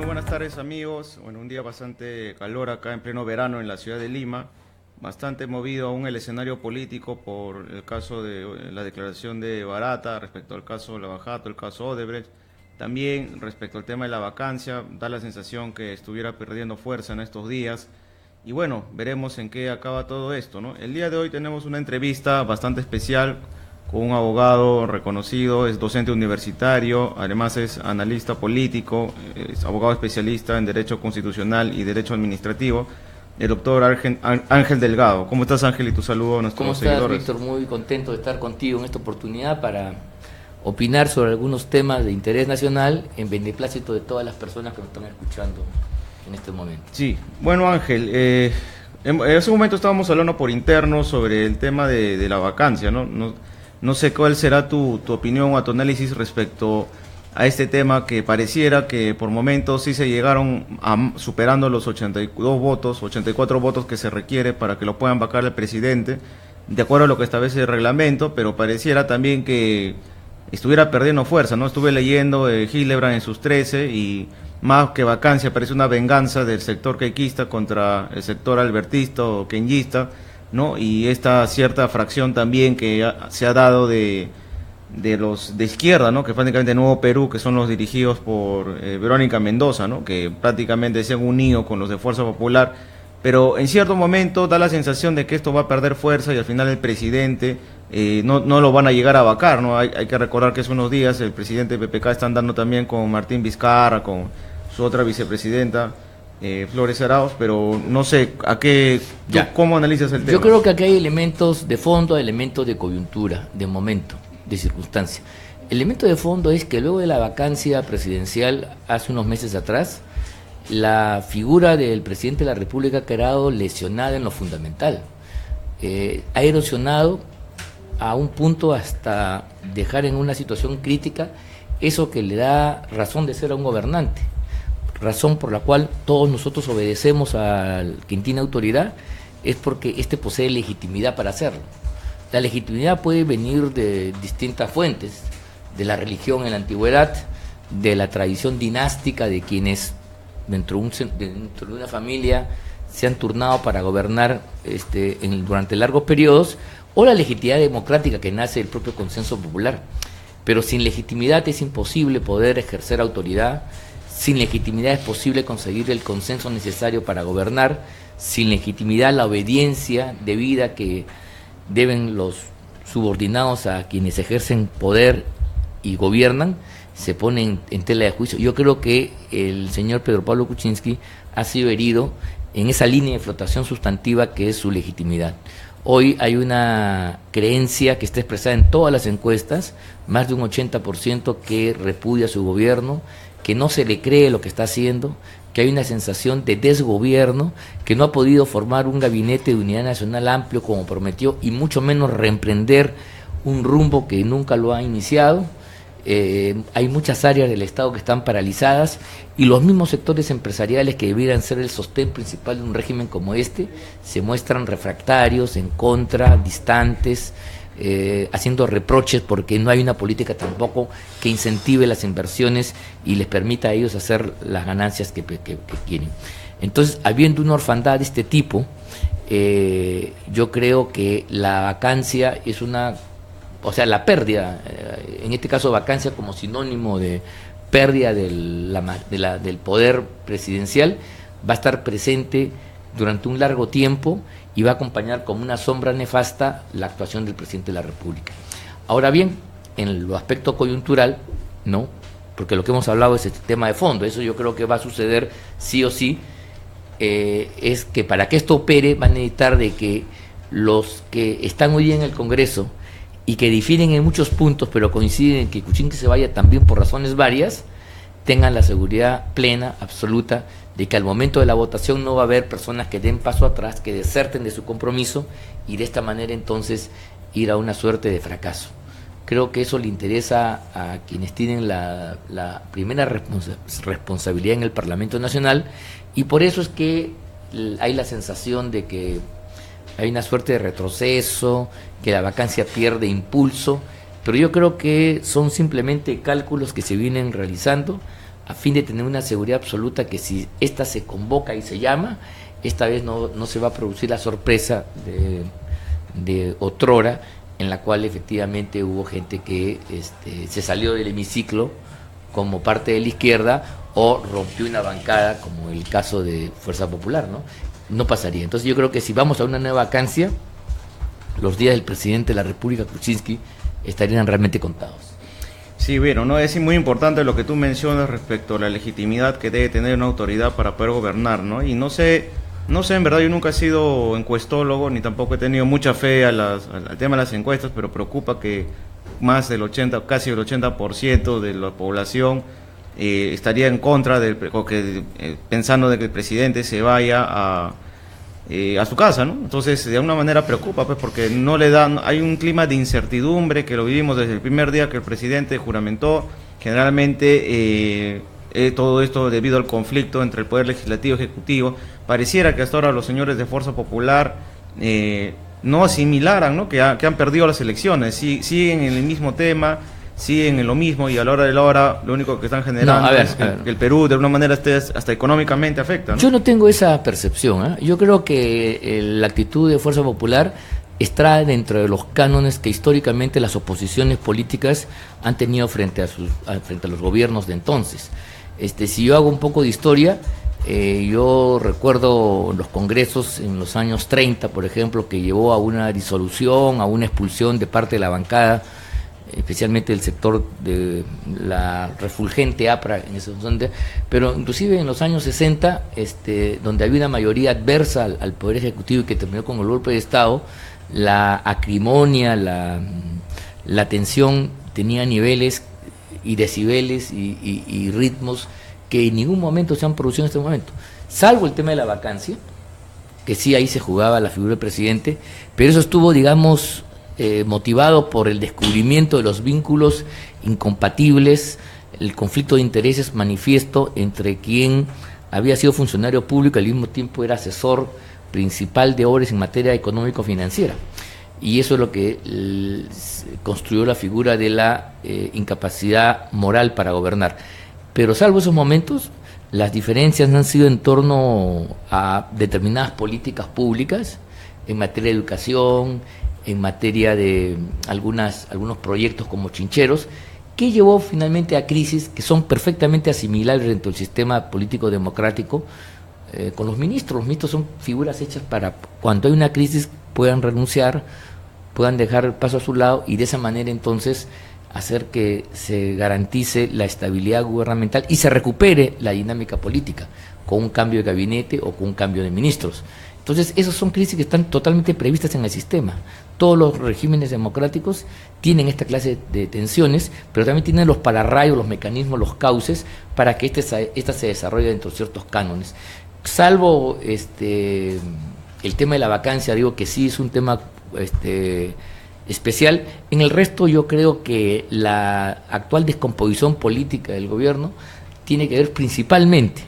Bueno, buenas tardes amigos. Bueno, un día bastante calor acá en pleno verano en la ciudad de Lima. Bastante movido aún el escenario político por el caso de la declaración de Barata respecto al caso Lavajato, el caso Odebrecht. También respecto al tema de la vacancia, da la sensación que estuviera perdiendo fuerza en estos días. Y bueno, veremos en qué acaba todo esto, ¿no? El día de hoy tenemos una entrevista bastante especial con un abogado reconocido, es docente universitario, además es analista político, es abogado especialista en Derecho Constitucional y Derecho Administrativo, el doctor Ángel Delgado. ¿Cómo estás, Ángel? Y tu saludo a nuestros seguidores. ¿Cómo estás, Víctor? Muy contento de estar contigo en esta oportunidad para opinar sobre algunos temas de interés nacional en beneplácito de todas las personas que nos están escuchando en este momento. Sí, bueno, Ángel, en ese momento estábamos hablando por interno sobre el tema de la vacancia, ¿no? No sé cuál será tu opinión o tu análisis respecto a este tema, que pareciera que por momentos sí se llegaron superando los 82 votos, 84 votos que se requiere para que lo puedan vacar el presidente, de acuerdo a lo que establece el reglamento, pero pareciera también que estuviera perdiendo fuerza, ¿no? Estuve leyendo Hildebrand en sus 13 y más que vacancia parece una venganza del sector queiquista contra el sector albertista o queñista, ¿no? Y esta cierta fracción también que se ha dado de los de izquierda, ¿no? Que prácticamente Nuevo Perú, que son los dirigidos por Verónica Mendoza, ¿no? Que prácticamente se han unido con los de Fuerza Popular, pero en cierto momento da la sensación de que esto va a perder fuerza y al final el presidente no lo van a llegar a vacar, ¿no? Hay que recordar que hace unos días el presidente de PPK está andando también con Martín Vizcarra, con su otra vicepresidenta, Flores Arauz, pero no sé ¿cómo analizas el tema? Yo creo que aquí hay elementos de fondo, elementos de coyuntura, de momento, de circunstancia. El elemento de fondo es que luego de la vacancia presidencial hace unos meses atrás, la figura del presidente de la República ha quedado lesionada en lo fundamental. Ha erosionado a un punto hasta dejar en una situación crítica eso que le da razón de ser a un gobernante, razón por la cual todos nosotros obedecemos al quien tiene autoridad, es porque éste posee legitimidad para hacerlo. La legitimidad puede venir de distintas fuentes, de la religión en la antigüedad, de la tradición dinástica de quienes dentro de una familia se han turnado para gobernar durante largos periodos, o la legitimidad democrática que nace del propio consenso popular. Pero sin legitimidad es imposible poder ejercer autoridad. Sin legitimidad es posible conseguir el consenso necesario para gobernar. Sin legitimidad, la obediencia debida que deben los subordinados a quienes ejercen poder y gobiernan se pone en tela de juicio. Yo creo que el señor Pedro Pablo Kuczynski ha sido herido en esa línea de flotación sustantiva que es su legitimidad. Hoy hay una creencia que está expresada en todas las encuestas, más de un 80% que repudia su gobierno, que no se le cree lo que está haciendo, que hay una sensación de desgobierno, que no ha podido formar un gabinete de unidad nacional amplio como prometió y mucho menos reemprender un rumbo que nunca lo ha iniciado. Hay muchas áreas del Estado que están paralizadas y los mismos sectores empresariales que debieran ser el sostén principal de un régimen como este se muestran refractarios, en contra, distantes, haciendo reproches porque no hay una política tampoco que incentive las inversiones y les permita a ellos hacer las ganancias que quieren. Entonces, habiendo una orfandad de este tipo, yo creo que la vacancia es la pérdida, en este caso vacancia como sinónimo de pérdida del poder presidencial, va a estar presente durante un largo tiempo y va a acompañar como una sombra nefasta la actuación del presidente de la República. Ahora bien, en el aspecto coyuntural, no, porque lo que hemos hablado es este tema de fondo, eso yo creo que va a suceder sí o sí, es que para que esto opere van a necesitar de que los que están hoy día en el Congreso y que difieren en muchos puntos, pero coinciden en que Kuczynski se vaya también por razones varias, tengan la seguridad plena, absoluta, de que al momento de la votación no va a haber personas que den paso atrás, que deserten de su compromiso y de esta manera entonces ir a una suerte de fracaso. Creo que eso le interesa a quienes tienen la primera responsabilidad en el Parlamento Nacional y por eso es que hay la sensación de que hay una suerte de retroceso, que la vacancia pierde impulso, pero yo creo que son simplemente cálculos que se vienen realizando a fin de tener una seguridad absoluta que si esta se convoca y se llama, esta vez no se va a producir la sorpresa de otrora, en la cual efectivamente hubo gente que se salió del hemiciclo como parte de la izquierda o rompió una bancada, como el caso de Fuerza Popular, ¿no? No pasaría. Entonces yo creo que si vamos a una nueva vacancia, los días del presidente de la República, Kuczynski, estarían realmente contados. Sí, bueno, no es muy importante lo que tú mencionas respecto a la legitimidad que debe tener una autoridad para poder gobernar, ¿no? Y no sé, en verdad yo nunca he sido encuestólogo, ni tampoco he tenido mucha fe al tema de las encuestas, pero preocupa que más del 80, casi el 80% de la población estaría en contra pensando de que el presidente se vaya a su casa, ¿no? Entonces, de alguna manera preocupa, pues, porque no le dan, hay un clima de incertidumbre que lo vivimos desde el primer día que el presidente juramentó. Generalmente, todo esto debido al conflicto entre el Poder Legislativo y Ejecutivo. Pareciera que hasta ahora los señores de Fuerza Popular no asimilaran, ¿no?, que han perdido las elecciones, siguen en el mismo tema, siguen en lo mismo, y a la hora de la hora lo único que están generando es que el Perú de alguna manera esté hasta económicamente afecta, ¿no? Yo no tengo esa percepción, ¿eh? Yo creo que la actitud de Fuerza Popular está dentro de los cánones que históricamente las oposiciones políticas han tenido frente a los gobiernos de entonces. Si yo hago un poco de historia, yo recuerdo los congresos en los años 30, por ejemplo, que llevó a una disolución, a una expulsión de parte de la bancada, especialmente el sector de la refulgente APRA en ese momento, pero inclusive en los años 60, donde había una mayoría adversa al Poder Ejecutivo y que terminó con el golpe de Estado, la acrimonia, la tensión tenía niveles y decibeles y ritmos que en ningún momento se han producido en este momento, salvo el tema de la vacancia, que sí, ahí se jugaba la figura del presidente, pero eso estuvo, digamos, motivado por el descubrimiento de los vínculos incompatibles, el conflicto de intereses manifiesto entre quien había sido funcionario público y al mismo tiempo era asesor principal de obras en materia económico-financiera. Y eso es lo que construyó la figura de la incapacidad moral para gobernar. Pero salvo esos momentos, las diferencias han sido en torno a determinadas políticas públicas en materia de educación, en materia de algunos proyectos como Chincheros, que llevó finalmente a crisis que son perfectamente asimilables dentro del sistema político democrático con los ministros. Los ministros son figuras hechas para cuando hay una crisis puedan renunciar, puedan dejar el paso a su lado y de esa manera entonces hacer que se garantice la estabilidad gubernamental y se recupere la dinámica política con un cambio de gabinete o con un cambio de ministros. Entonces, esas son crisis que están totalmente previstas en el sistema. Todos los regímenes democráticos tienen esta clase de tensiones, pero también tienen los pararrayos, los mecanismos, los cauces para que esta se desarrolle dentro de ciertos cánones. Salvo el tema de la vacancia, digo que sí es un tema especial. En el resto yo creo que la actual descomposición política del gobierno tiene que ver principalmente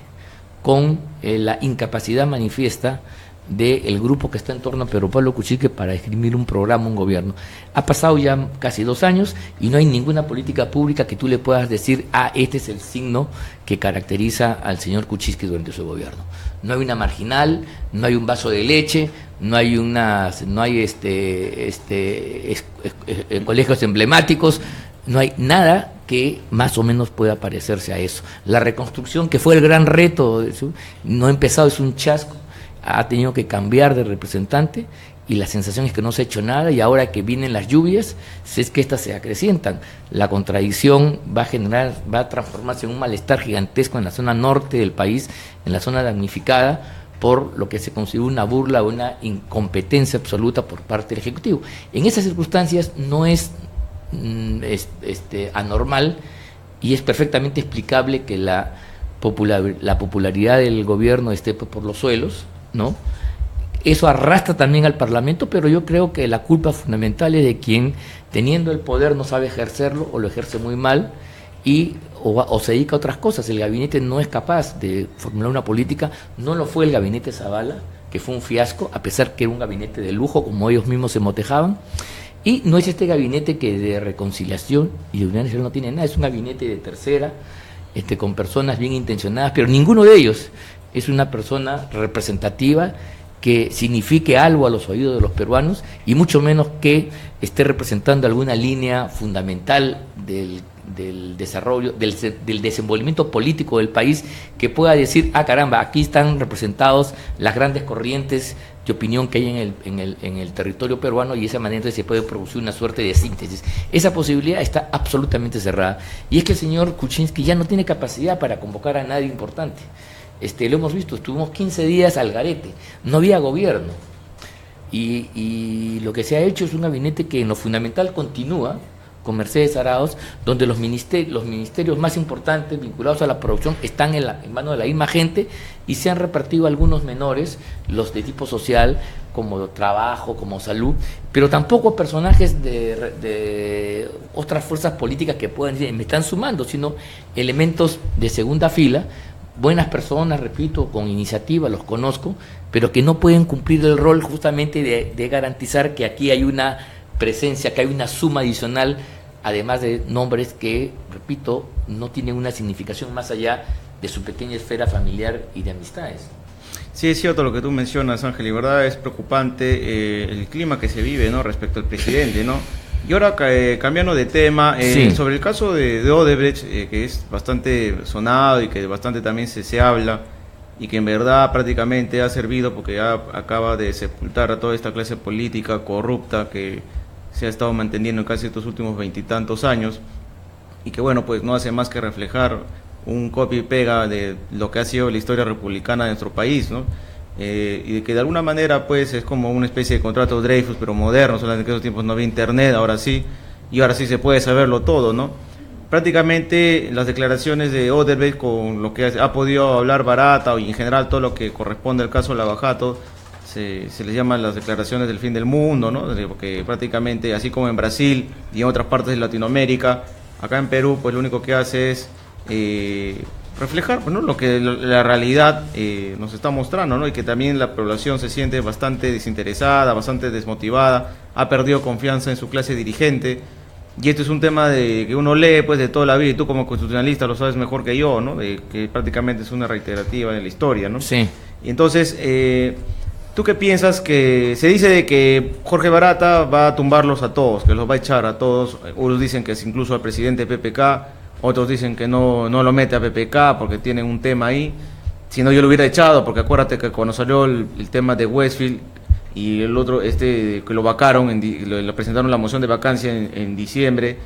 con la incapacidad manifiesta del grupo que está en torno a Pedro Pablo Kuczynski para escribir un programa, un gobierno. Ha pasado ya casi 2 años y no hay ninguna política pública que tú le puedas decir, este es el signo que caracteriza al señor Kuczynski durante su gobierno. No hay una marginal, no hay un vaso de leche, no hay colegios emblemáticos, no hay nada que más o menos pueda parecerse a eso. La reconstrucción, que fue el gran reto, no ha empezado, es un chasco. Ha tenido que cambiar de representante y la sensación es que no se ha hecho nada, y ahora que vienen las lluvias, es que estas se acrecientan. La contradicción va a transformarse en un malestar gigantesco en la zona norte del país, en la zona damnificada por lo que se considera una burla o una incompetencia absoluta por parte del Ejecutivo. En esas circunstancias no es anormal y es perfectamente explicable que la popularidad del gobierno esté por los suelos, ¿no? Eso arrastra también al Parlamento, pero yo creo que la culpa fundamental es de quien, teniendo el poder, no sabe ejercerlo o lo ejerce muy mal o se dedica a otras cosas. El gabinete no es capaz de formular una política, no lo fue el gabinete Zavala, que fue un fiasco, a pesar que era un gabinete de lujo, como ellos mismos se motejaban, y no es este gabinete que de reconciliación y de unidad nacional no tiene nada, es un gabinete de tercera, con personas bien intencionadas, pero ninguno de ellos es una persona representativa que signifique algo a los oídos de los peruanos, y mucho menos que esté representando alguna línea fundamental del desarrollo, del desenvolvimiento político del país, que pueda decir, caramba, aquí están representados las grandes corrientes de opinión que hay en el territorio peruano, y de esa manera se puede producir una suerte de síntesis. Esa posibilidad está absolutamente cerrada, y es que el señor Kuczynski ya no tiene capacidad para convocar a nadie importante. Lo hemos visto, estuvimos 15 días al garete, no había gobierno, y lo que se ha hecho es un gabinete que en lo fundamental continúa con Mercedes Arauz, donde los ministerios más importantes vinculados a la producción están en manos de la misma gente, y se han repartido algunos menores, los de tipo social, como trabajo, como salud, pero tampoco personajes de otras fuerzas políticas que puedan decir, me están sumando, sino elementos de segunda fila, buenas personas, repito, con iniciativa, los conozco, pero que no pueden cumplir el rol justamente de garantizar que aquí hay una presencia, que hay una suma adicional, además de nombres que, repito, no tienen una significación más allá de su pequeña esfera familiar y de amistades. Sí, es cierto lo que tú mencionas, Ángel, y verdad es preocupante el clima que se vive, ¿no?, respecto al presidente, ¿no? Y ahora, cambiando de tema, sí, sobre el caso de Odebrecht, que es bastante sonado y que bastante también se habla, y que en verdad prácticamente ha servido porque ya acaba de sepultar a toda esta clase política corrupta que se ha estado manteniendo en casi estos últimos 20 y tantos años, y que bueno, pues no hace más que reflejar un copia y pega de lo que ha sido la historia republicana de nuestro país, ¿no? Y de que de alguna manera pues es como una especie de contrato Dreyfus pero moderno, solamente que en esos tiempos no había internet, ahora sí, y ahora sí se puede saberlo todo, ¿no? Prácticamente las declaraciones de Odebrecht, con lo que ha podido hablar Barata y en general todo lo que corresponde al caso Lavajato, se les llama las declaraciones del fin del mundo, ¿no? Porque prácticamente, así como en Brasil y en otras partes de Latinoamérica, acá en Perú pues lo único que hace es reflejar, ¿no?, lo que la realidad nos está mostrando, ¿no? Y que también la población se siente bastante desinteresada, bastante desmotivada, ha perdido confianza en su clase dirigente, y esto es un tema de que uno lee pues de toda la vida, y tú como constitucionalista lo sabes mejor que yo, ¿no?, de que prácticamente es una reiterativa de la historia, ¿no? Sí. Y entonces, ¿tú qué piensas? Que se dice de que Jorge Barata va a tumbarlos a todos, que los va a echar a todos, unos dicen que es incluso al presidente de PPK, otros dicen que no lo mete a PPK porque tienen un tema ahí, si no yo lo hubiera echado, porque acuérdate que cuando salió el tema de Westfield y el otro, que lo vacaron, lo presentaron la moción de vacancia en diciembre,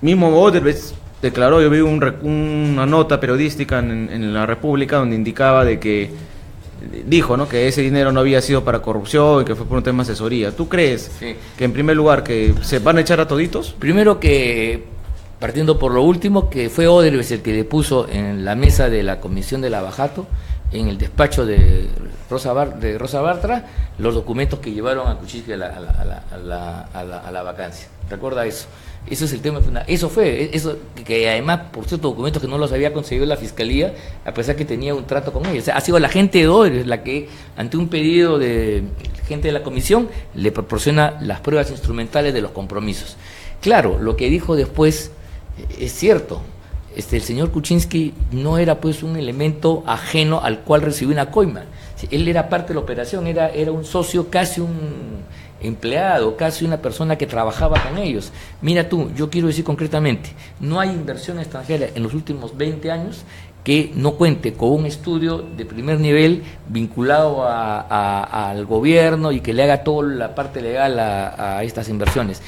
mismo Odebrecht declaró, yo vi una nota periodística en La República donde indicaba de que, dijo, ¿no?, que ese dinero no había sido para corrupción y que fue por un tema de asesoría. ¿Tú crees que en primer lugar que se van a echar a toditos? Primero que, partiendo por lo último, que fue Odebrecht el que le puso en la mesa de la comisión de Lavajato, en el despacho de Rosa Bartra, los documentos que llevaron a Kuczynski a la vacancia. ¿Recuerda eso? Eso es el tema fundamental. Eso que además, por ciertos documentos que no los había conseguido la Fiscalía, a pesar que tenía un trato con ellos. O sea, ha sido la gente de Odebrecht la que, ante un pedido de gente de la comisión, le proporciona las pruebas instrumentales de los compromisos. Claro, lo que dijo después es cierto. El señor Kuczynski no era pues un elemento ajeno al cual recibió una coima. Él era parte de la operación, era un socio, casi un empleado, casi una persona que trabajaba con ellos. Mira tú, yo quiero decir concretamente, no hay inversión extranjera en los últimos 20 años que no cuente con un estudio de primer nivel vinculado al gobierno y que le haga toda la parte legal a estas inversiones.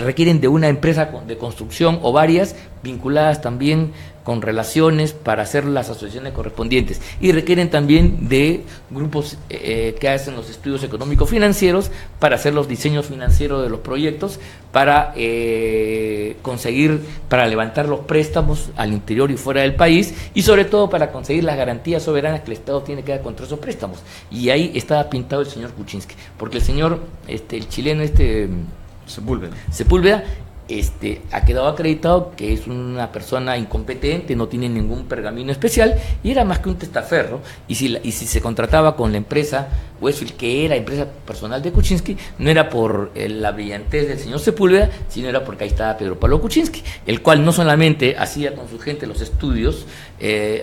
Requieren de una empresa de construcción o varias vinculadas también con relaciones para hacer las asociaciones correspondientes, y requieren también de grupos que hacen los estudios económicos financieros para hacer los diseños financieros de los proyectos, para conseguir, para levantar los préstamos al interior y fuera del país, y sobre todo para conseguir las garantías soberanas que el Estado tiene que dar contra esos préstamos. Y ahí estaba pintado el señor Kuczynski, porque el señor, el chileno Sepúlveda, ha quedado acreditado que es una persona incompetente, no tiene ningún pergamino especial y era más que un testaferro. Y si se contrataba con la empresa Westfield, que era empresa personal de Kuczynski, no era por la brillantez del señor Sepúlveda, sino era porque ahí estaba Pedro Pablo Kuczynski, el cual no solamente hacía con su gente los estudios,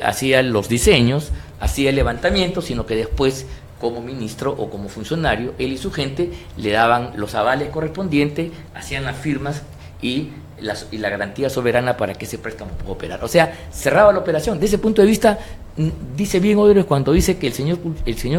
hacía los diseños, hacía el levantamiento, sino que después, como ministro o como funcionario, él y su gente le daban los avales correspondientes, hacían las firmas y la garantía soberana para que ese préstamo pueda operar. O sea, cerraba la operación. De ese punto de vista, dice bien Odebrecht cuando dice que el señor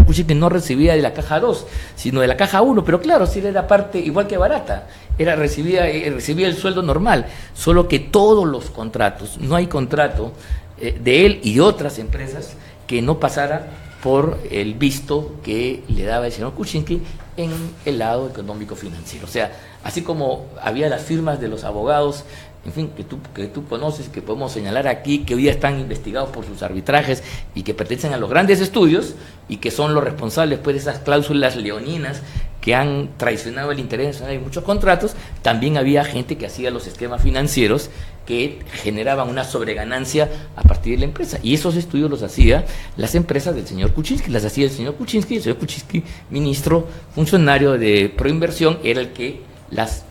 Kuczynski no recibía de la caja 2, sino de la caja 1, pero claro, si él era parte, igual que Barata, recibía el sueldo normal, solo que todos los contratos, no hay contrato de él y otras empresas que no pasara por el visto que le daba el señor Kuczynski en el lado económico financiero. O sea, así como había las firmas de los abogados, en fin, que tú conoces, que podemos señalar aquí, que hoy día están investigados por sus arbitrajes y que pertenecen a los grandes estudios y que son los responsables pues, de esas cláusulas leoninas que han traicionado el interés nacional en muchos contratos. También había gente que hacía los esquemas financieros que generaban una sobreganancia a partir de la empresa. Y esos estudios los hacía las empresas del señor Kuczynski, las hacía el señor Kuczynski. El señor Kuczynski, ministro, funcionario de Proinversión, era el que las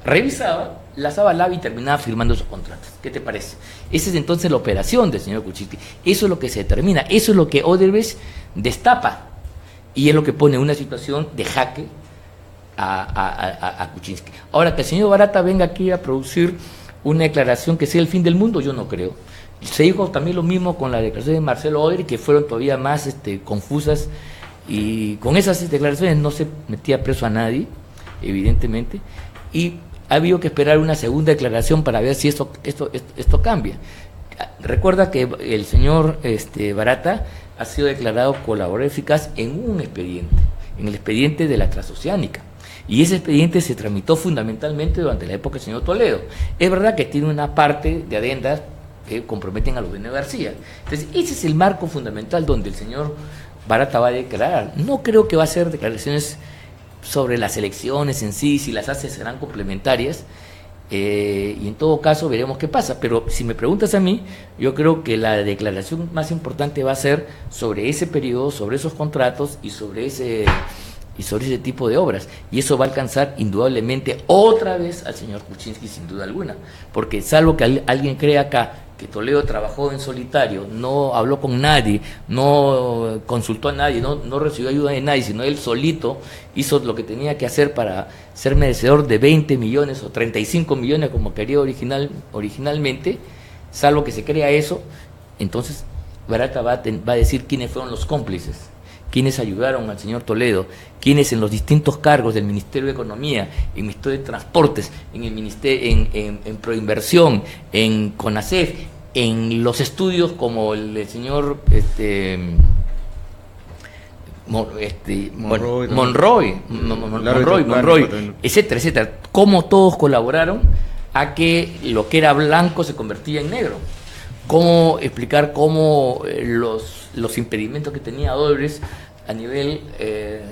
revisaba, las avalaba y terminaba firmando esos contratos. ¿Qué te parece? Esa es entonces la operación del señor Kuczynski. Eso es lo que se determina, eso es lo que Odebrecht destapa. Y es lo que pone una situación de jaque a Kuczynski. Ahora, que el señor Barata venga aquí a producir una declaración que sea el fin del mundo, yo no creo. Se dijo también lo mismo con la declaración de Marcelo Odebrecht, que fueron todavía más confusas, y con esas declaraciones no se metía preso a nadie, evidentemente, y ha habido que esperar una segunda declaración para ver si esto cambia. Recuerda que el señor Barata ha sido declarado colaborador eficaz en un expediente, en el expediente de la transoceánica. Y ese expediente se tramitó fundamentalmente durante la época del señor Toledo. Es verdad que tiene una parte de adendas que comprometen a los Bene García. Entonces, ese es el marco fundamental donde el señor Barata va a declarar. No creo que va a hacer declaraciones sobre las elecciones en sí, si las hace serán complementarias. Y en todo caso veremos qué pasa, pero si me preguntas a mí, yo creo que la declaración más importante va a ser sobre ese periodo, sobre esos contratos y sobre ese tipo de obras, y eso va a alcanzar indudablemente otra vez al señor Kuczynski sin duda alguna, porque salvo que alguien crea acá que Toledo trabajó en solitario, no habló con nadie, no consultó a nadie, no recibió ayuda de nadie, sino él solito hizo lo que tenía que hacer para ser merecedor de 20 millones o 35 millones como quería originalmente, salvo que se crea eso, entonces Barata va a decir quiénes fueron los cómplices, quiénes ayudaron al señor Toledo, quiénes en los distintos cargos del Ministerio de Economía, en el Ministerio de Transportes, en el Ministerio, en Proinversión, en CONACEF, en los estudios como el del señor Monroy, etcétera, etcétera, cómo todos colaboraron a que lo que era blanco se convertía en negro. Cómo explicar cómo los impedimentos que tenía Odebrecht a nivel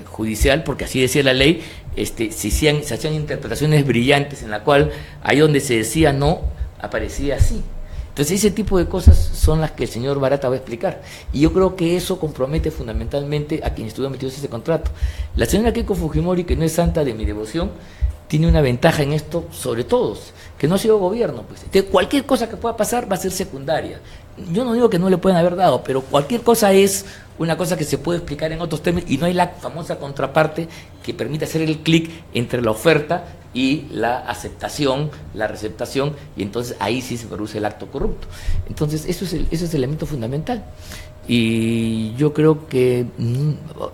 judicial, porque así decía la ley, se hacían interpretaciones brillantes en la cual ahí donde se decía no, aparecía así. Entonces ese tipo de cosas son las que el señor Barata va a explicar, y yo creo que eso compromete fundamentalmente a quien estuvo metido en ese contrato. La señora Keiko Fujimori, que no es santa de mi devoción, tiene una ventaja en esto sobre todos, que no ha sido gobierno, pues. Entonces, cualquier cosa que pueda pasar va a ser secundaria. Yo no digo que no le puedan haber dado, pero cualquier cosa es una cosa que se puede explicar en otros términos y no hay la famosa contraparte que permite hacer el clic entre la oferta y la aceptación, la receptación, y entonces ahí sí se produce el acto corrupto. Entonces eso es el elemento fundamental. Y yo creo que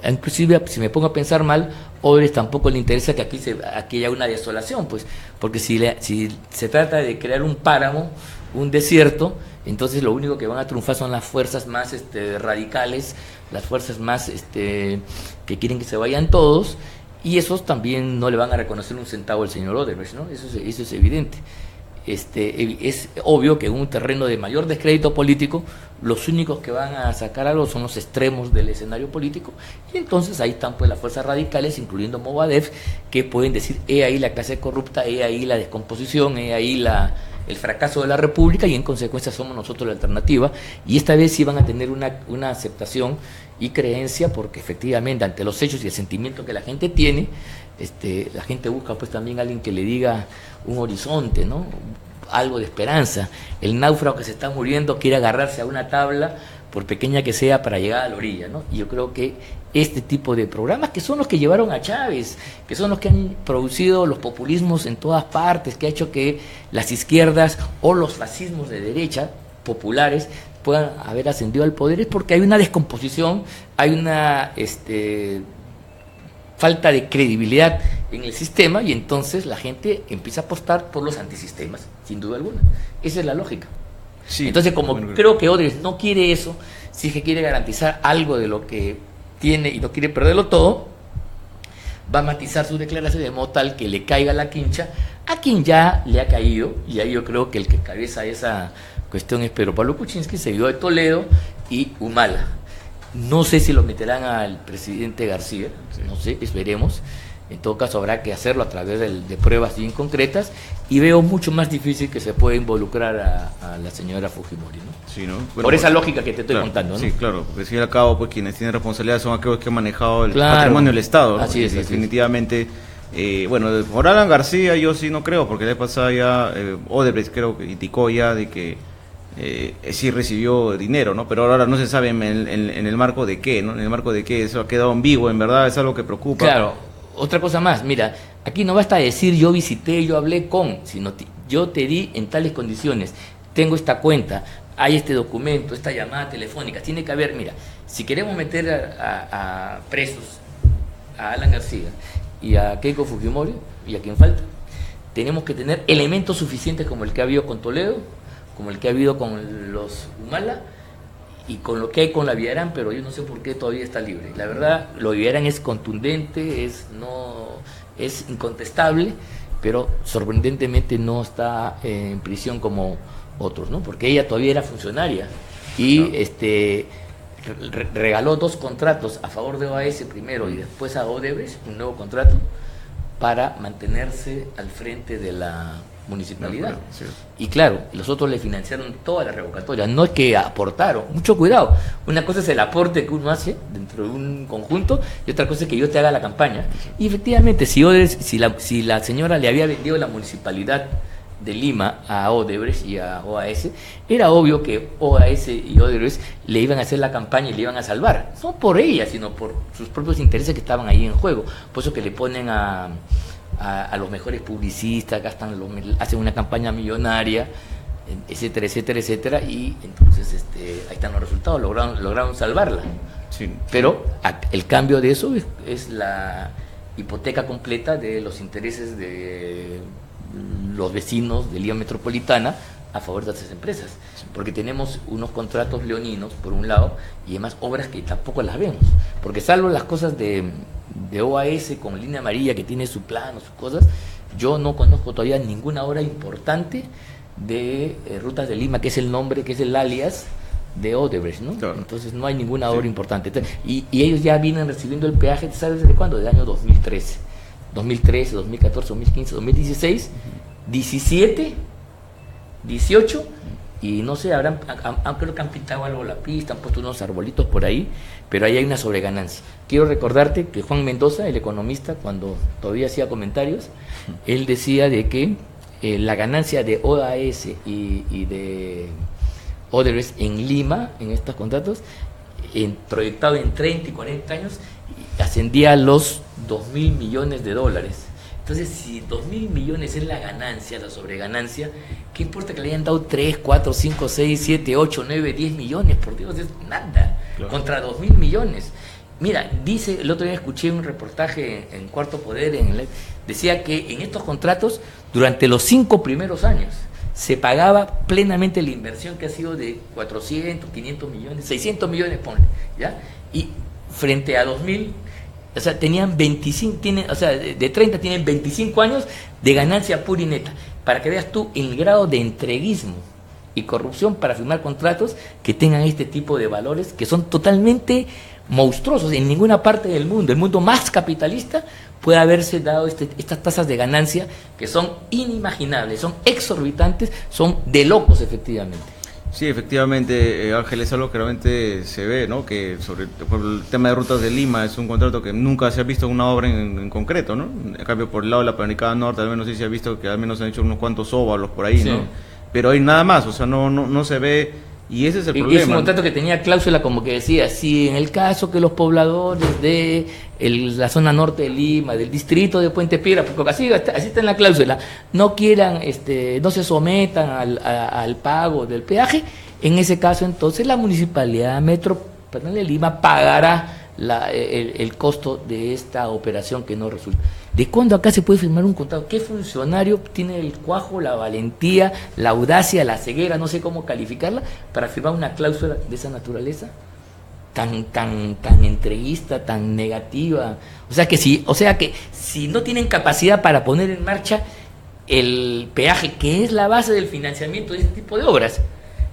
inclusive si me pongo a pensar mal, Odebrecht tampoco le interesa que aquí haya una desolación, pues, porque si se trata de crear un páramo, un desierto, entonces lo único que van a triunfar son las fuerzas más radicales, las fuerzas más que quieren que se vayan todos, y esos también no le van a reconocer un centavo al señor Odebrecht, ¿no? Eso es evidente. es obvio que en un terreno de mayor descrédito político, los únicos que van a sacar algo son los extremos del escenario político, y entonces ahí están pues las fuerzas radicales, incluyendo Movadef, que pueden decir, he ahí la clase corrupta, he ahí la descomposición, he ahí el fracaso de la República, y en consecuencia somos nosotros la alternativa, y esta vez sí van a tener una aceptación y creencia, porque efectivamente ante los hechos y el sentimiento que la gente tiene, la gente busca pues también alguien que le diga un horizonte, ¿no? Algo de esperanza. El náufrago que se está muriendo quiere agarrarse a una tabla, por pequeña que sea, para llegar a la orilla, ¿no? Y yo creo que este tipo de programas, que son los que llevaron a Chávez, que son los que han producido los populismos en todas partes, que ha hecho que las izquierdas o los fascismos de derecha populares puedan haber ascendido al poder, es porque hay una descomposición, hay una falta de credibilidad en el sistema, y entonces la gente empieza a apostar por los antisistemas, sin duda alguna. Esa es la lógica. Sí, entonces, como creo que Odebrecht no quiere eso, si es que quiere garantizar algo de lo que tiene y no quiere perderlo todo, va a matizar su declaración de modo tal que le caiga la quincha a quien ya le ha caído, y ahí yo creo que el que cabeza esa cuestión es Pedro Pablo Kuczynski, seguido de Toledo y Humala. No sé si lo meterán al presidente García, no sé, esperemos. En todo caso habrá que hacerlo a través de pruebas bien concretas, y veo mucho más difícil que se pueda involucrar a la señora Fujimori, ¿no? Sí, ¿no? Bueno, por esa lógica que te estoy contando, ¿no? Sí, claro, porque al fin y al cabo pues quienes tienen responsabilidad son aquellos que han manejado el patrimonio del Estado, ¿no? Así es, definitivamente. Bueno, por Alan García yo sí no creo, porque le pasaba ya Odebrecht creo que indicó ya de que sí recibió dinero, ¿no? Pero ahora no se sabe en el marco de qué, ¿no? En el marco de qué, eso ha quedado ambiguo, en verdad es algo que preocupa. Claro, otra cosa más, mira, aquí no basta decir yo visité, yo hablé con, sino yo te di en tales condiciones, tengo esta cuenta, hay este documento, esta llamada telefónica, tiene que haber, mira, si queremos meter a presos a Alan García y a Keiko Fujimori y a quien falta, tenemos que tener elementos suficientes como el que ha habido con Toledo, como el que ha habido con los Humala y con lo que hay con la Villarán, pero yo no sé por qué todavía está libre. La verdad, lo de Villarán es contundente, es incontestable, pero sorprendentemente no está en prisión como otros, ¿no? Porque ella todavía era funcionaria y regaló 2 contratos a favor de OAS primero y después a Odebrecht, un nuevo contrato para mantenerse al frente de la municipalidad. Sí. Y claro, los otros le financiaron toda la revocatoria, no es que aportaron, mucho cuidado, una cosa es el aporte que uno hace dentro de un conjunto y otra cosa es que yo te haga la campaña. Y efectivamente, si la señora le había vendido la municipalidad de Lima a Odebrecht y a OAS, era obvio que OAS y Odebrecht le iban a hacer la campaña y le iban a salvar, no por ella, sino por sus propios intereses que estaban ahí en juego. Por eso que le ponen a los mejores publicistas, hacen una campaña millonaria, etcétera, etcétera, etcétera, y entonces ahí están los resultados, lograron salvarla. Sí. Pero el cambio de eso es la hipoteca completa de los intereses de los vecinos de Lima Metropolitana a favor de esas empresas, porque tenemos unos contratos leoninos por un lado y además obras que tampoco las vemos, porque salvo las cosas de OAS con línea amarilla que tiene su plano, sus cosas, yo no conozco todavía ninguna obra importante de Rutas de Lima, que es el nombre, que es el alias de Odebrecht, ¿no? Claro. Entonces no hay ninguna obra importante. Y ellos ya vienen recibiendo el peaje, ¿sabes desde cuándo? Desde el año 2013, 2014, 2015, 2016, 17, 18, y no sé, creo que han pintado algo la pista, han puesto unos arbolitos por ahí, pero ahí hay una sobreganancia. Quiero recordarte que Juan Mendoza, el economista, cuando todavía hacía comentarios, él decía de que la ganancia de OAS y de Odebrecht en Lima, en estos contratos, proyectado en 30 y 40 años, ascendía a los 2.000 millones de dólares. Entonces, si 2.000 millones es la ganancia, la sobreganancia, ¿qué importa que le hayan dado 3, 4, 5, 6, 7, 8, 9, 10 millones? Por Dios, es nada, claro, contra 2.000 millones. Mira, dice, el otro día escuché un reportaje en Cuarto Poder, decía que en estos contratos, durante los 5 primeros años, se pagaba plenamente la inversión que ha sido de 400, 500 millones, 600 millones, ponle, ¿ya? Y frente a 2.000, o sea, tenían 25, de 30 tienen 25 años de ganancia pura y neta. para que veas tú el grado de entreguismo y corrupción para firmar contratos que tengan este tipo de valores que son totalmente monstruosos. En ninguna parte del mundo, el mundo más capitalista, puede haberse dado estas tasas de ganancia que son inimaginables, son exorbitantes, son de locos efectivamente. Sí, efectivamente, Ángel, es algo que realmente se ve, ¿no? Que por el tema de Rutas de Lima es un contrato que nunca se ha visto en una obra en concreto, ¿no? En cambio, por el lado de la Panamericana Norte, al menos sí se ha visto que al menos han hecho unos cuantos óvalos por ahí, sí, ¿no? Pero hay nada más, o sea, no se ve, y ese es el problema. Es un contrato que tenía cláusula como que decía, si en el caso que los pobladores de la zona norte de Lima, del distrito de Puente Piedra, porque así está en la cláusula, no quieran, no se sometan al pago del peaje, en ese caso entonces la Municipalidad Metropolitana de Lima pagará el costo de esta operación que no resulta. ¿De cuándo acá se puede firmar un contrato? ¿Qué funcionario tiene el cuajo, la valentía, la audacia, la ceguera, no sé cómo calificarla, para firmar una cláusula de esa naturaleza? Tan entreguista, tan negativa. O sea que si no tienen capacidad para poner en marcha el peaje, que es la base del financiamiento de este tipo de obras,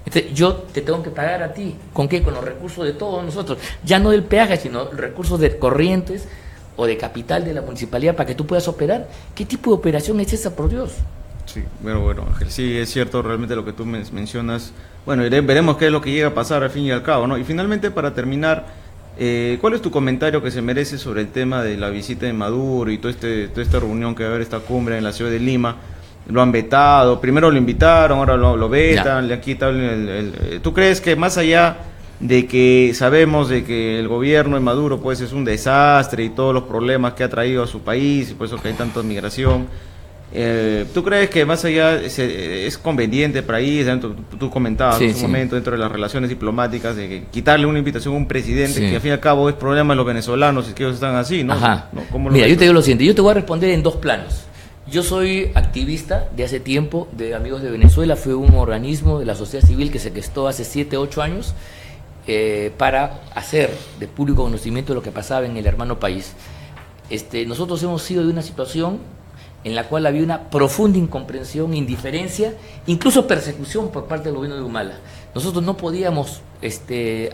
entonces, yo te tengo que pagar a ti. ¿Con qué? Con los recursos de todos nosotros. Ya no del peaje, sino recursos de corrientes o de capital de la municipalidad para que tú puedas operar. ¿Qué tipo de operación es esa, por Dios? Sí, bueno, Ángel, sí, es cierto realmente lo que tú mencionas. Bueno, veremos qué es lo que llega a pasar al fin y al cabo, ¿no? Y finalmente, para terminar, ¿cuál es tu comentario que se merece sobre el tema de la visita de Maduro y toda esta reunión que va a haber, esta cumbre en la ciudad de Lima? Lo han vetado, primero lo invitaron, ahora lo vetan, ya le han quitado ¿Tú crees que más allá de que sabemos de que el gobierno de Maduro pues es un desastre y todos los problemas que ha traído a su país y por eso que hay tanta migración, ¿tú crees que más allá es conveniente para ahí, tú comentabas en un momento dentro de las relaciones diplomáticas, de que quitarle una invitación a un presidente que al fin y al cabo es problema de los venezolanos, es que ellos están así, ¿no? Ajá. ¿No? ¿Cómo Mira, yo te digo lo siguiente, yo te voy a responder en dos planos. Yo soy activista de hace tiempo de Amigos de Venezuela, fue un organismo de la sociedad civil que se gestó hace 7, 8 años para hacer de público conocimiento lo que pasaba en el hermano país. Nosotros hemos sido de una situación en la cual había una profunda incomprensión, indiferencia, incluso persecución por parte del gobierno de Humala. Nosotros no podíamos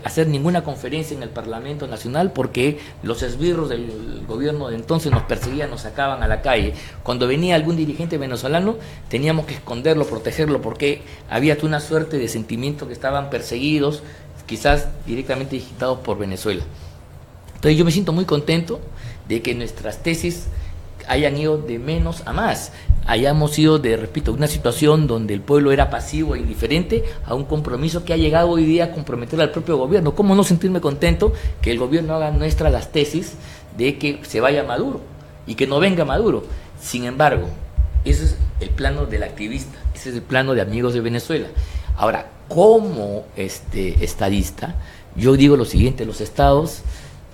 hacer ninguna conferencia en el Parlamento Nacional porque los esbirros del gobierno de entonces nos perseguían, nos sacaban a la calle. Cuando venía algún dirigente venezolano teníamos que esconderlo, protegerlo, porque había una suerte de sentimientos que estaban perseguidos, quizás directamente digitados por Venezuela. Entonces yo me siento muy contento de que nuestras tesis hayan ido de menos a más, hayamos ido repito, una situación donde el pueblo era pasivo e indiferente a un compromiso que ha llegado hoy día a comprometer al propio gobierno. ¿Cómo no sentirme contento que el gobierno haga nuestras las tesis de que se vaya Maduro y que no venga Maduro? Sin embargo, ese es el plano del activista, ese es el plano de Amigos de Venezuela. Ahora, como estadista, yo digo lo siguiente: los estados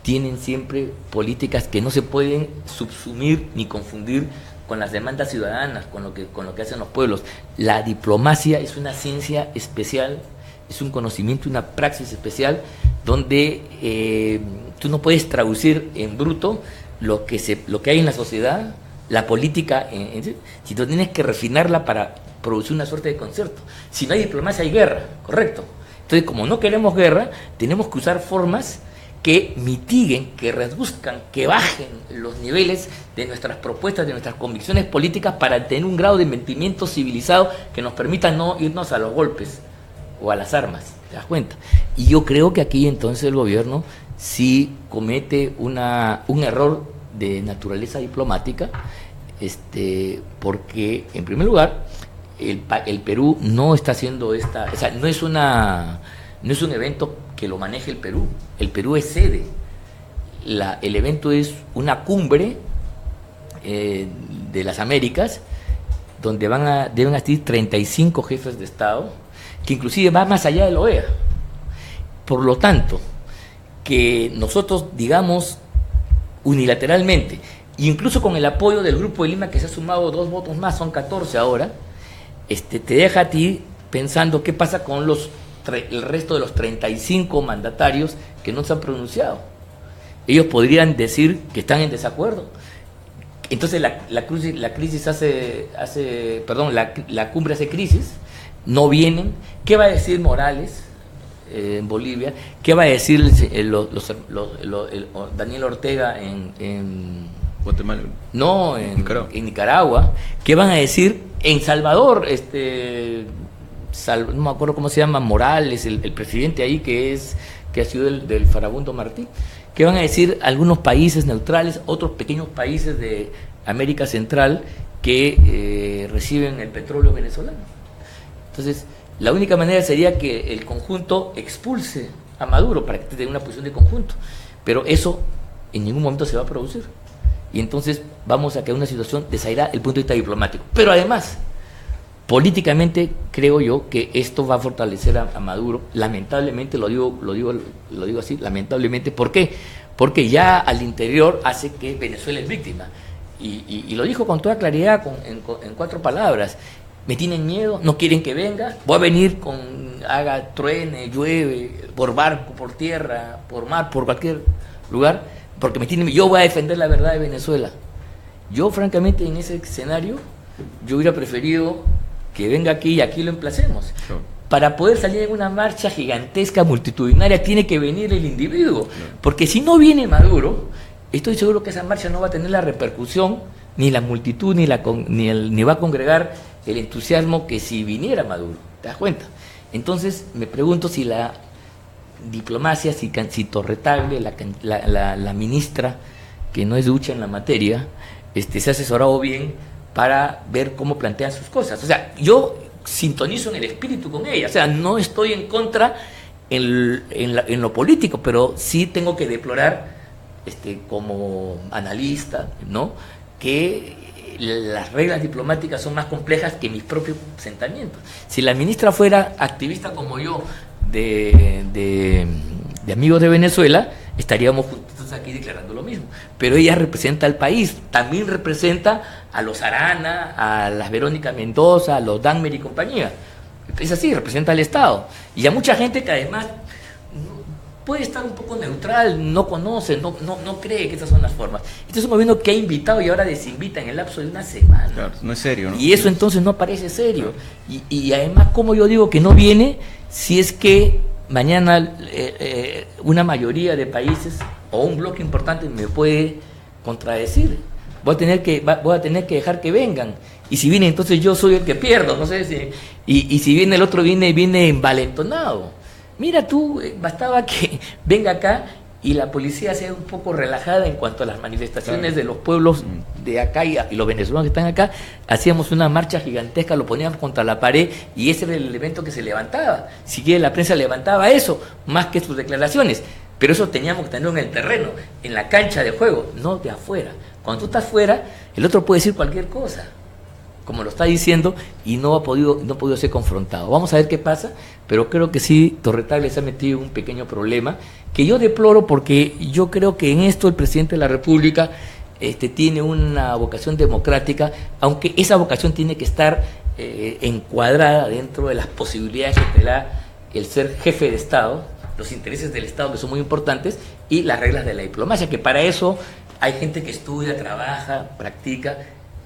tienen siempre políticas que no se pueden subsumir ni confundir con las demandas ciudadanas, con lo que hacen los pueblos. La diplomacia es una ciencia especial, es un conocimiento, una praxis especial, donde tú no puedes traducir en bruto lo que hay en la sociedad, la política, si tú tienes que refinarla para producir una suerte de concierto. Si no hay diplomacia, hay guerra, correcto. Entonces, como no queremos guerra, tenemos que usar formas que mitiguen, que reduzcan, que bajen los niveles de nuestras propuestas, de nuestras convicciones políticas, para tener un grado de entendimiento civilizado que nos permita no irnos a los golpes o a las armas, ¿te das cuenta? Y yo creo que aquí entonces el gobierno sí comete un error de naturaleza diplomática, porque en primer lugar el Perú no está haciendo no es un evento que lo maneje el Perú es sede. El evento es una cumbre de las Américas, donde deben asistir 35 jefes de Estado, que inclusive va más allá de la OEA. Por lo tanto, que nosotros digamos unilateralmente, incluso con el apoyo del Grupo de Lima, que se ha sumado 2 votos más, son 14 ahora, te deja a ti pensando qué pasa con el resto de los 35 mandatarios que no se han pronunciado. Ellos podrían decir que están en desacuerdo. Entonces la crisis la cumbre hace crisis, no vienen. ¿Qué va a decir Morales en Bolivia? ¿Qué va a decir Daniel Ortega en Guatemala? No, en Nicaragua. ¿Qué van a decir en Salvador? No me acuerdo cómo se llama, Morales, el presidente ahí que ha sido del Farabundo Martí. ¿Qué van a decir algunos países neutrales, otros pequeños países de América Central que reciben el petróleo venezolano? Entonces, la única manera sería que el conjunto expulse a Maduro para que tenga una posición de conjunto, pero eso en ningún momento se va a producir. Y entonces vamos a crear una situación desairada desde el punto de vista diplomático. Pero además, políticamente creo yo que esto va a fortalecer a Maduro. Lamentablemente, lo digo así, lamentablemente. ¿Por qué? Porque ya al interior hace que Venezuela es víctima. Y lo dijo con toda claridad, en 4 palabras. Me tienen miedo, no quieren que venga, voy a venir haga truene, llueve, por barco, por tierra, por mar, por cualquier lugar, porque yo voy a defender la verdad de Venezuela. Yo francamente en ese escenario, yo hubiera preferido que venga aquí y aquí lo emplacemos. Claro. Para poder salir en una marcha gigantesca, multitudinaria, tiene que venir el individuo, porque si no viene Maduro, estoy seguro que esa marcha no va a tener la repercusión, ni la multitud, ni va a congregar el entusiasmo que si viniera Maduro. ¿Te das cuenta? Entonces me pregunto si la diplomacia, si Torretable, la ministra, que no es ducha en la materia, se ha asesorado bien para ver cómo plantean sus cosas. O sea, yo sintonizo en el espíritu con ella, o sea, no estoy en contra en lo político, pero sí tengo que deplorar como analista, ¿no?, que las reglas diplomáticas son más complejas que mis propios sentimientos. Si la ministra fuera activista como yo, de amigos de Venezuela, estaríamos juntos aquí declarando lo mismo. Pero ella representa al país, también representa a los Arana, a las Verónica Mendoza, a los Danmer y compañía. Es así, representa al Estado. Y a mucha gente que además puede estar un poco neutral, no conoce, no cree que esas son las formas. Este es un gobierno que ha invitado y ahora desinvita en el lapso de una semana. Claro, no es serio, ¿no? Y eso entonces no parece serio. Y además, como yo digo que no viene, si es que mañana una mayoría de países o un bloque importante me puede contradecir. Voy a tener que dejar que vengan. Y si viene, entonces yo soy el que pierdo, no sé si. Y si viene el otro, viene envalentonado. Mira tú, bastaba que venga acá y la policía sea un poco relajada en cuanto a las manifestaciones de los pueblos de acá y los venezolanos que están acá. Hacíamos una marcha gigantesca, lo poníamos contra la pared y ese era el elemento que se levantaba. Si quiere, la prensa levantaba eso, más que sus declaraciones. Pero eso teníamos que tenerlo en el terreno, en la cancha de juego, no de afuera. Cuando tú estás fuera, el otro puede decir cualquier cosa, como lo está diciendo, y no ha podido ser confrontado. Vamos a ver qué pasa, pero creo que sí, Torretable se ha metido en un pequeño problema, que yo deploro porque yo creo que en esto el presidente de la República tiene una vocación democrática, aunque esa vocación tiene que estar encuadrada dentro de las posibilidades que te da el ser jefe de Estado, los intereses del Estado, que son muy importantes, y las reglas de la diplomacia, que para eso hay gente que estudia, trabaja, practica.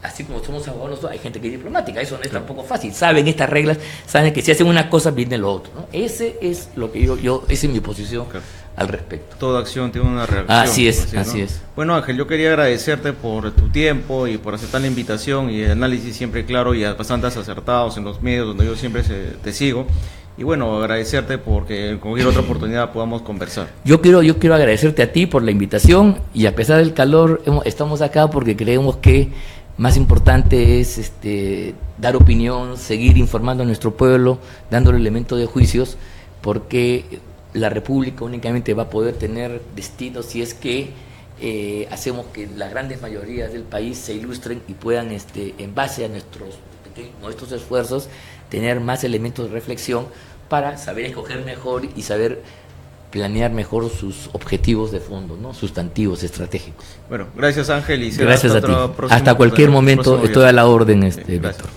Así como somos abogados, hay gente que es diplomática, eso no es tampoco fácil. Saben estas reglas, saben que si hacen una cosa viene lo otro, ¿no? Ese es lo que esa es mi posición al respecto. Toda acción tiene una reacción. Así es. Bueno, Ángel, yo quería agradecerte por tu tiempo y por aceptar la invitación y el análisis siempre claro y bastante acertados en los medios donde yo siempre te sigo. Y bueno, agradecerte porque en cualquier otra oportunidad podamos conversar. Yo quiero agradecerte a ti por la invitación y a pesar del calor estamos acá porque creemos que más importante es dar opinión, seguir informando a nuestro pueblo, dándole elementos de juicios, porque la República únicamente va a poder tener destino si es que hacemos que las grandes mayorías del país se ilustren y puedan, en base a nuestros esfuerzos, tener más elementos de reflexión para saber escoger mejor y saber planear mejor sus objetivos de fondo, ¿no? Sustantivos, estratégicos. Bueno, gracias Ángel y gracias a ti. Hasta cualquier momento estoy a la orden, Víctor.